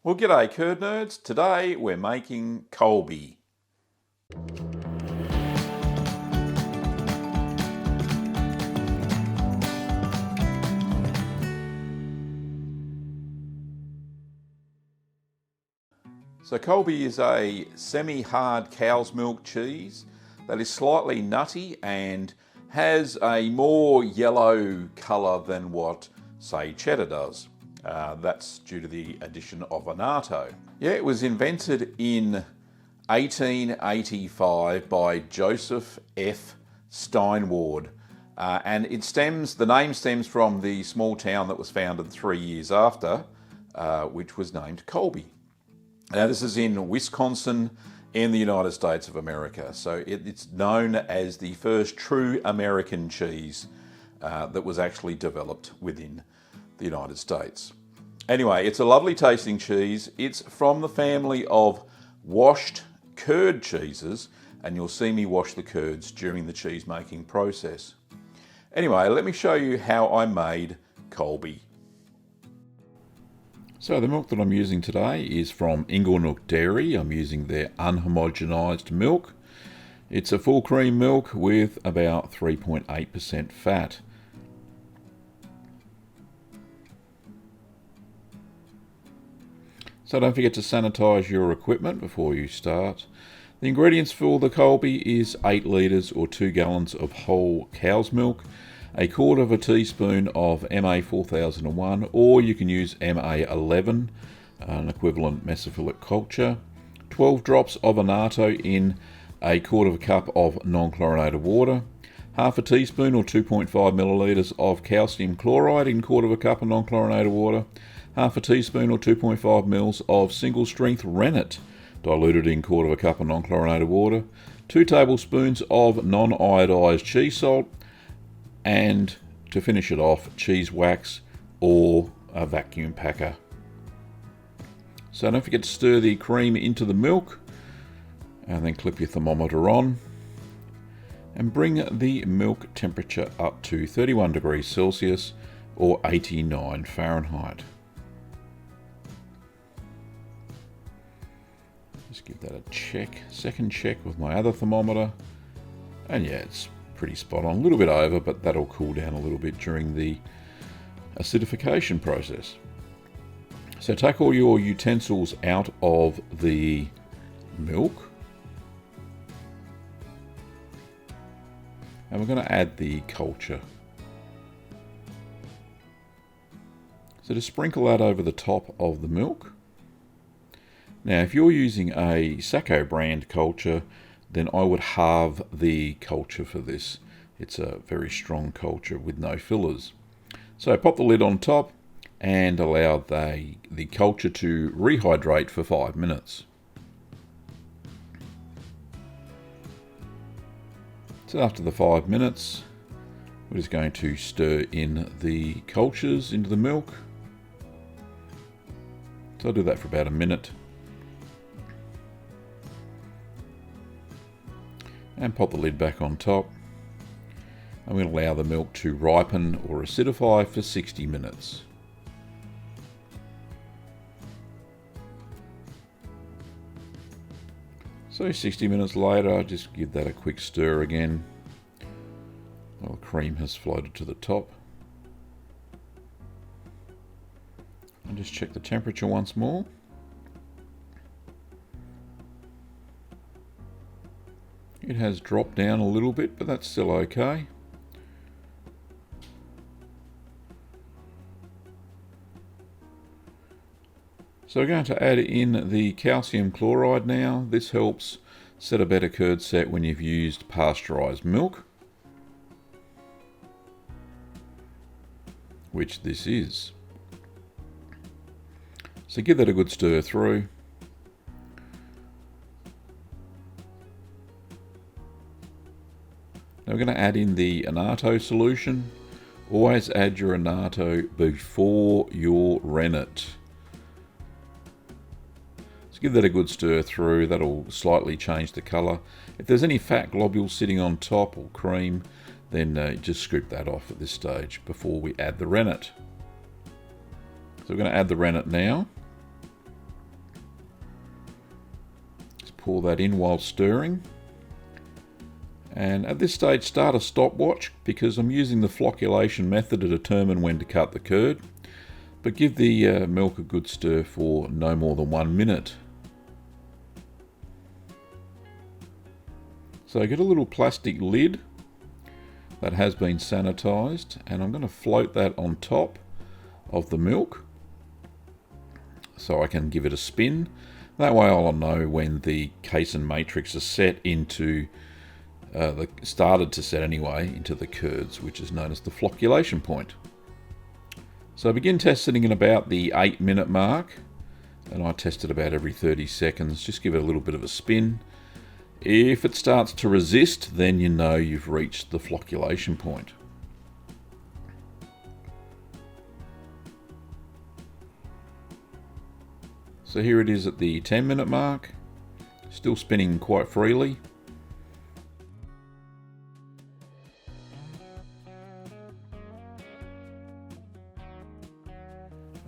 Well, g'day curd nerds. Today we're making Colby. So Colby is a semi-hard cow's milk cheese that is slightly nutty and has a more yellow colour than what, say, cheddar does. That's due to the addition of annatto. Yeah, it was invented in 1885 by Joseph F. Steinward, and the name stems from the small town that was founded 3 years after, which was named Colby. Now this is in Wisconsin in the United States of America, so it's known as the first true American cheese that was actually developed within the United States. Anyway, it's a lovely tasting cheese. It's from the family of washed curd cheeses, and you'll see me wash the curds during the cheese making process. Anyway, let me show you how I made Colby. So the milk that I'm using today is from Inglenook Dairy. I'm using their unhomogenized milk. It's a full cream milk with about 3.8% fat. So don't forget to sanitize your equipment before you start. The ingredients for the Colby is 8 litres or 2 gallons of whole cow's milk, a quarter of a teaspoon of MA4001, or you can use MA11, an equivalent mesophilic culture, 12 drops of annatto in a quarter of a cup of non-chlorinated water, half a teaspoon or 2.5 millilitres of calcium chloride in quarter of a cup of non-chlorinated water, half a teaspoon or 2.5 mils of single strength rennet diluted in quarter of a cup of non-chlorinated water, 2 tablespoons of non-iodized cheese salt, and to finish it off, cheese wax or a vacuum packer. So don't forget to stir the cream into the milk and then clip your thermometer on and bring the milk temperature up to 31 degrees Celsius or 89 Fahrenheit. Just give that a second check with my other thermometer, and yeah, it's pretty spot on. A little bit over, but that'll cool down a little bit during the acidification process. So take all your utensils out of the milk, and we're going to add the culture. So to sprinkle that over the top of the milk. Now, if you're using a Sacco brand culture, then I would halve the culture for this. It's a very strong culture with no fillers. So pop the lid on top and allow the culture to rehydrate for 5 minutes. So after the 5 minutes, we're just going to stir in the cultures into the milk. So I'll do that for about a minute. And pop the lid back on top. I'm going to allow the milk to ripen or acidify for 60 minutes. So 60 minutes later, I'll just give that a quick stir again. Well, the cream has floated to the top. And just check the temperature once more. It has dropped down a little bit, but that's still okay. So we're going to add in the calcium chloride now. This helps set a better curd set when you've used pasteurized milk, which this is. So give that a good stir through. Now we're going to add in the annatto solution. Always add your annatto before your rennet. So give that a good stir through. That'll slightly change the colour. If there's any fat globules sitting on top or cream, then just scoop that off at this stage before we add the rennet. So we're going to add the rennet now. pour that in while stirring. And at this stage, start a stopwatch because I'm using the flocculation method to determine when to cut the curd. But give the milk a good stir for no more than 1 minute. So get a little plastic lid that has been sanitized, and I'm going to float that on top of the milk so I can give it a spin. That way I'll know when the casein matrix is set into started to set anyway into the curds, which is known as the flocculation point. So begin testing in about the 8-minute mark, and I test it about every 30 seconds. Just give it a little bit of a spin. If it starts to resist, then you know you've reached the flocculation point. So here it is at the 10-minute mark, still spinning quite freely.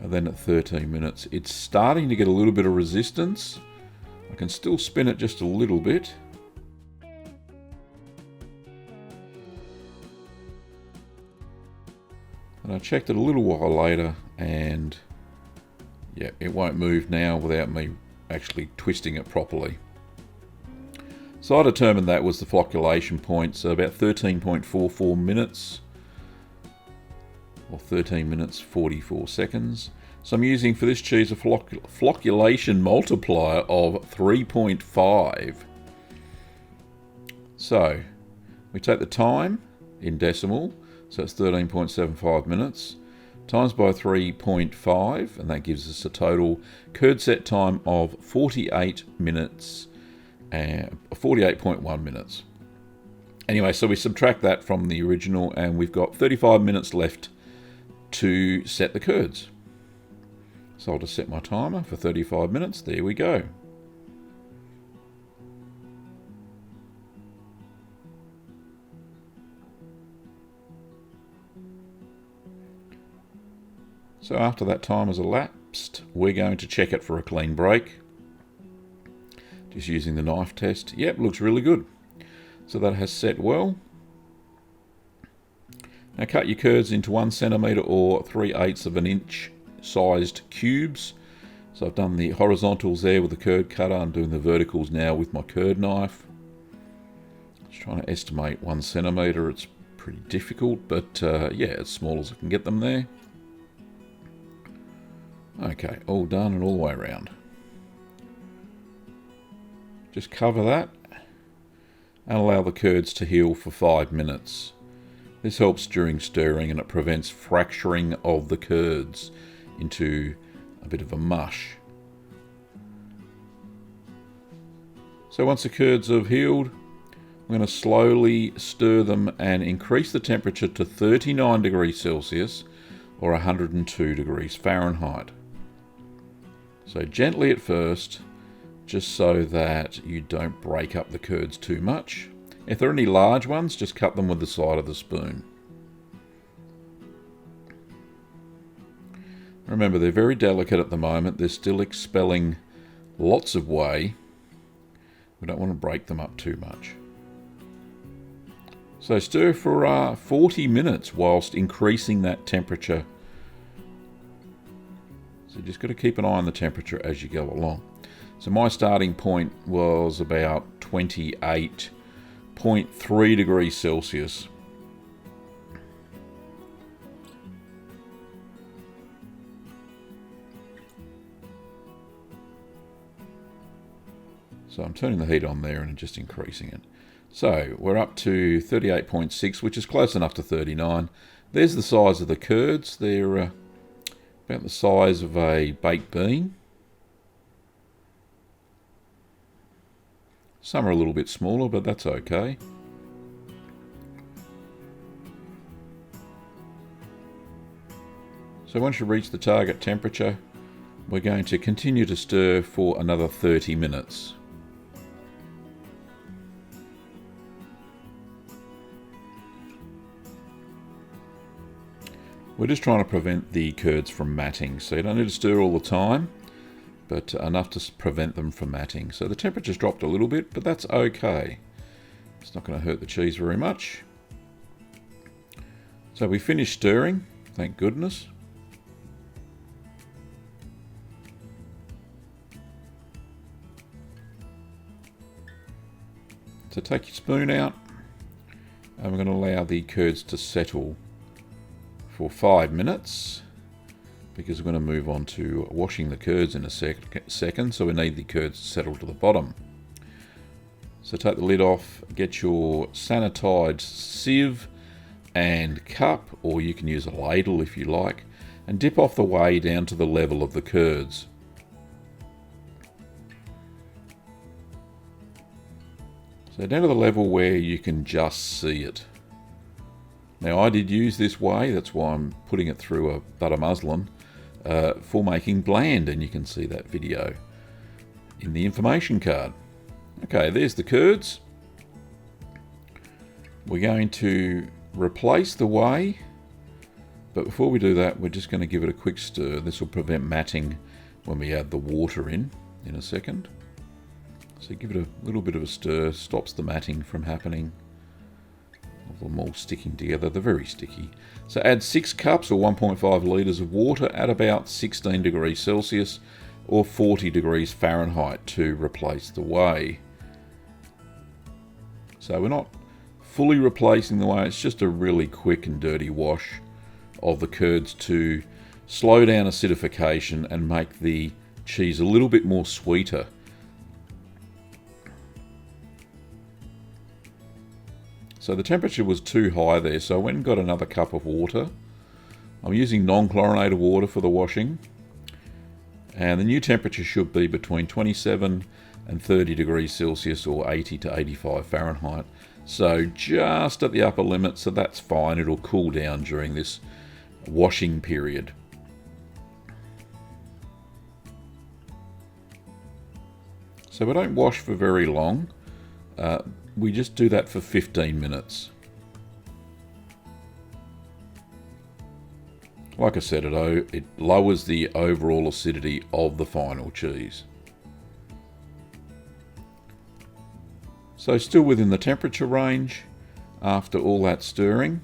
And then at 13 minutes, it's starting to get a little bit of resistance. I can still spin it just a little bit. And I checked it a little while later, and yeah, it won't move now without me actually twisting it properly. So I determined that was the flocculation point, so about 13.44 minutes, or 13 minutes 44 seconds. So I'm using for this cheese a flocculation multiplier of 3.5. So we take the time in decimal, so it's 13.75 minutes, times by 3.5, and that gives us a total curd set time of 48 minutes, 48.1 minutes. Anyway, so we subtract that from the original, and we've got 35 minutes left to set the curds. So I'll just set my timer for 35 minutes. There we go. So after that time has elapsed, we're going to check it for a clean break. Just using the knife test. Yep, looks really good. So that has set well. Now cut your curds into 1 centimetre or 3/8 of an inch sized cubes. So I've done the horizontals there with the curd cutter. I'm doing the verticals now with my curd knife. Just trying to estimate 1 centimetre. It's pretty difficult, but yeah, as small as I can get them there. Okay, all done and all the way around. Just cover that and allow the curds to heal for 5 minutes. This helps during stirring, and it prevents fracturing of the curds into a bit of a mush. So once the curds have healed, I'm going to slowly stir them and increase the temperature to 39 degrees Celsius or 102 degrees Fahrenheit. So gently at first, just so that you don't break up the curds too much. If there are any large ones, just cut them with the side of the spoon. Remember, they're very delicate at the moment. They're still expelling lots of whey. We don't want to break them up too much. So stir for 40 minutes whilst increasing that temperature. So you just got to keep an eye on the temperature as you go along. So my starting point was about 28.3 degrees Celsius. So I'm turning the heat on there and just increasing it. So we're up to 38.6, which is close enough to 39. There's the size of the curds. They're about the size of a baked bean. Some are a little bit smaller, but that's okay. So once you reach the target temperature, we're going to continue to stir for another 30 minutes. We're just trying to prevent the curds from matting, so you don't need to stir all the time, but enough to prevent them from matting. So the temperature's dropped a little bit, but that's okay. It's not going to hurt the cheese very much. So we finished stirring, thank goodness. So take your spoon out, and we're going to allow the curds to settle for 5 minutes, because we're going to move on to washing the curds in a second, so we need the curds to settle to the bottom. So take the lid off, get your sanitized sieve and cup, or you can use a ladle if you like, and dip off the whey down to the level of the curds. So down to the level where you can just see it. Now I did use this whey, that's why I'm putting it through a butter muslin for making bland, and you can see that video in the information card. Okay, there's the curds. We're going to replace the whey, but before we do that, we're just going to give it a quick stir. This will prevent matting when we add the water in a second. So give it a little bit of a stir, stops the matting from happening. Of them all sticking together, they're very sticky. So add 6 cups or 1.5 litres of water at about 16 degrees Celsius or 40 degrees Fahrenheit to replace the whey. So we're not fully replacing the whey, it's just a really quick and dirty wash of the curds to slow down acidification and make the cheese a little bit more sweeter. So the temperature was too high there, so I went and got another cup of water. I'm using non-chlorinated water for the washing. And the new temperature should be between 27 and 30 degrees Celsius or 80 to 85 Fahrenheit. So just at the upper limit, so that's fine. It'll cool down during this washing period. So we don't wash for very long. We just do that for 15 minutes. Like I said, it lowers the overall acidity of the final cheese. So still within the temperature range after all that stirring.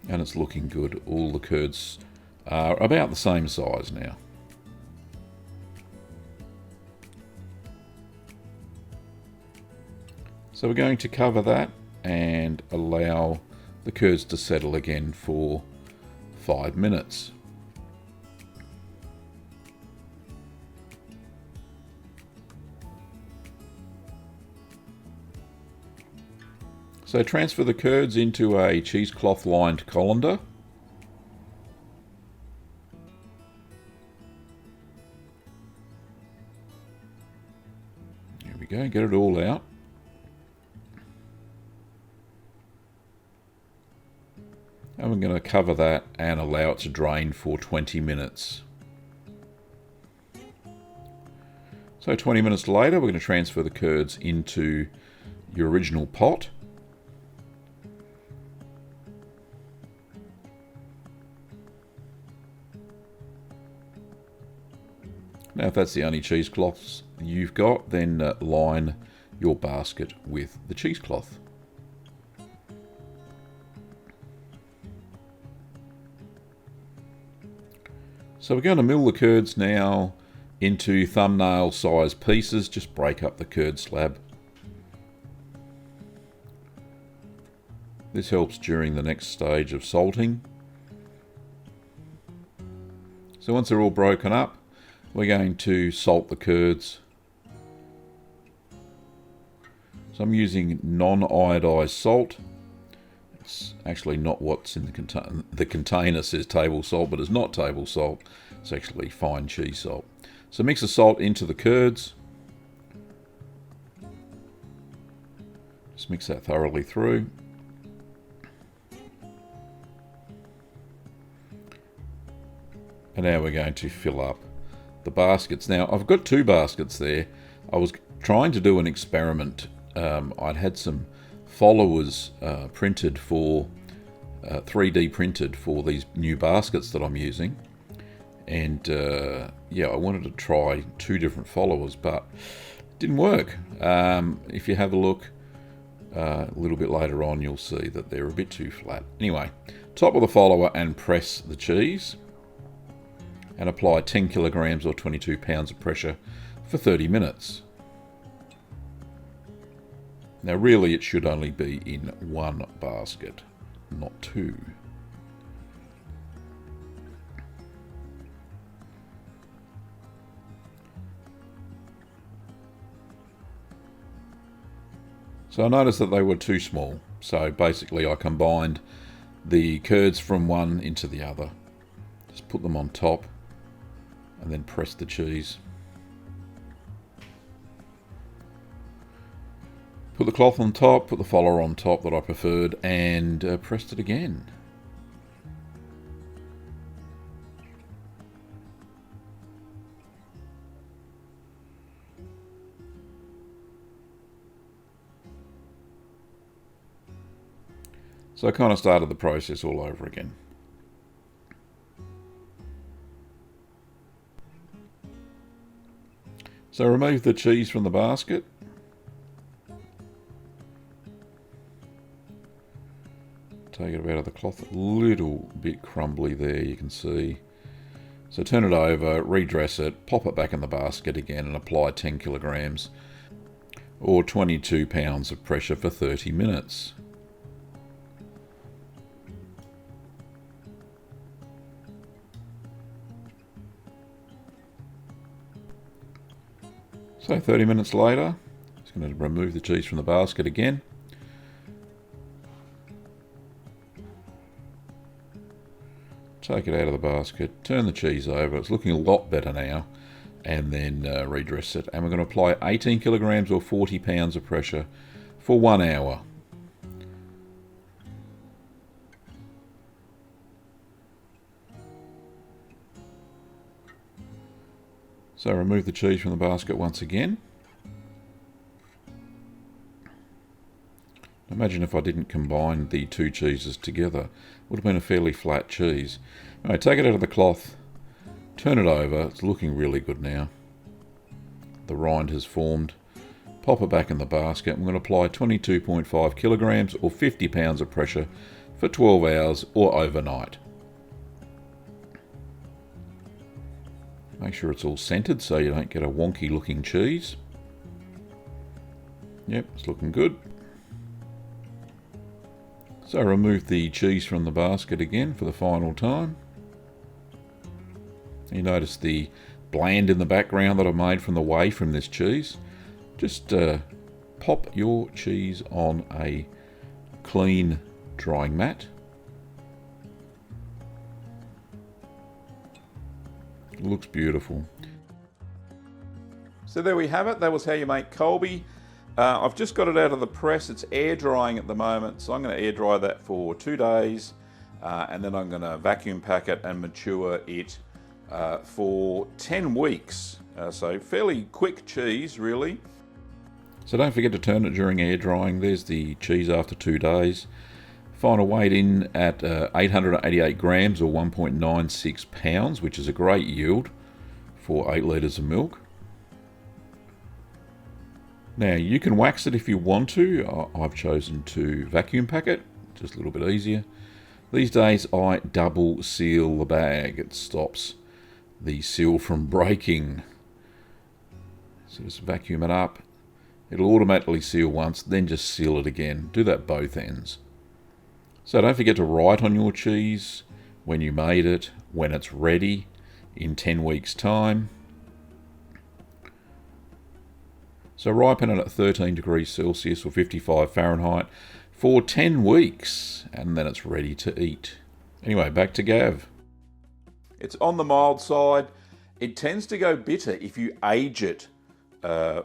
And it's looking good. All the curds are about the same size now. So we're going to cover that and allow the curds to settle again for 5 minutes. So transfer the curds into a cheesecloth lined colander. There we go, get it all out. And we're going to cover that and allow it to drain for 20 minutes. So 20 minutes later, we're going to transfer the curds into your original pot. Now if that's the only cheesecloths you've got, then line your basket with the cheesecloth. So we're going to mill the curds now into thumbnail size pieces. Just break up the curd slab. This helps during the next stage of salting. So once they're all broken up, we're going to salt the curds. So I'm using non-iodized salt. It's actually not what's in the container. The container says table salt, but it's not table salt. It's actually fine cheese salt. So mix the salt into the curds. Just mix that thoroughly through. And now we're going to fill up the baskets. Now I've got 2 baskets there. I was trying to do an experiment. I'd had some followers printed for 3D printed for these new baskets that I'm using, and yeah, I wanted to try 2 different followers, but it didn't work. If you have a look a little bit later on, you'll see that they're a bit too flat. Anyway, top of the follower and press the cheese and apply 10 kilograms or 22 pounds of pressure for 30 minutes. Now really it should only be in 1 basket, not 2. So I noticed that they were too small, so basically I combined the curds from one into the other. Just put them on top and then press the cheese. Put the cloth on top, put the follower on top that I preferred, and pressed it again. So I kind of started the process all over again. So remove the cheese from the basket. Take it out of the cloth, a little bit crumbly there, you can see. So turn it over, redress it, pop it back in the basket again and apply 10 kilograms or 22 pounds of pressure for 30 minutes. So 30 minutes later, just going to remove the cheese from the basket again. Take it out of the basket, turn the cheese over, it's looking a lot better now, and then redress it. And we're going to apply 18 kilograms or 40 pounds of pressure for 1 hour. So remove the cheese from the basket once again. Imagine if I didn't combine the 2 cheeses together. It would have been a fairly flat cheese. Anyway, take it out of the cloth, turn it over. It's looking really good now. The rind has formed. Pop it back in the basket. I'm going to apply 22.5 kilograms or 50 pounds of pressure for 12 hours or overnight. Make sure it's all centered so you don't get a wonky looking cheese. Yep, it's looking good. So remove the cheese from the basket again for the final time. You notice the bland in the background that I made from the whey from this cheese. Just pop your cheese on a clean drying mat. It looks beautiful. So there we have it. That was how you make Colby. I've just got it out of the press. It's air drying at the moment, so I'm going to air dry that for 2 days, and then I'm going to vacuum pack it and mature it for 10 weeks. So fairly quick cheese, really. So don't forget to turn it during air drying. There's the cheese after 2 days. Final weight in at 888 grams or 1.96 pounds, which is a great yield for 8 litres of milk. Now you can wax it if you want to. I've chosen to vacuum pack it, just a little bit easier. These days I double seal the bag. It stops the seal from breaking. So just vacuum it up. It'll automatically seal once, then just seal it again. Do that both ends. So don't forget to write on your cheese when you made it, when it's ready in 10 weeks time. So ripen it at 13 degrees Celsius or 55 Fahrenheit for 10 weeks, and then it's ready to eat. Anyway, back to Gav. It's on the mild side. It tends to go bitter if you age it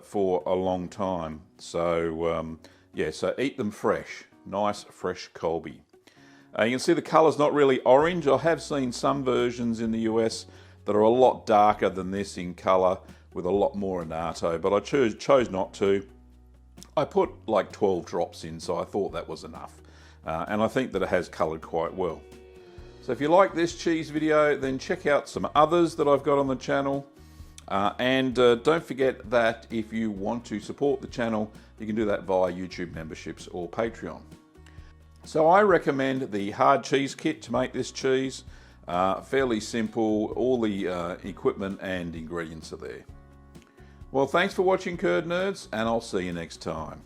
for a long time. So yeah, so eat them fresh. Nice fresh Colby. You can see the colour's not really orange. I have seen some versions in the US that are a lot darker than this in colour with a lot more annatto, but I chose not to. I put like 12 drops in, so I thought that was enough. And I think that it has coloured quite well. So if you like this cheese video, then check out some others that I've got on the channel. And don't forget that if you want to support the channel, you can do that via YouTube memberships or Patreon. So I recommend the hard cheese kit to make this cheese. Fairly simple, all the equipment and ingredients are there. Well, thanks for watching, Curd Nerds, and I'll see you next time.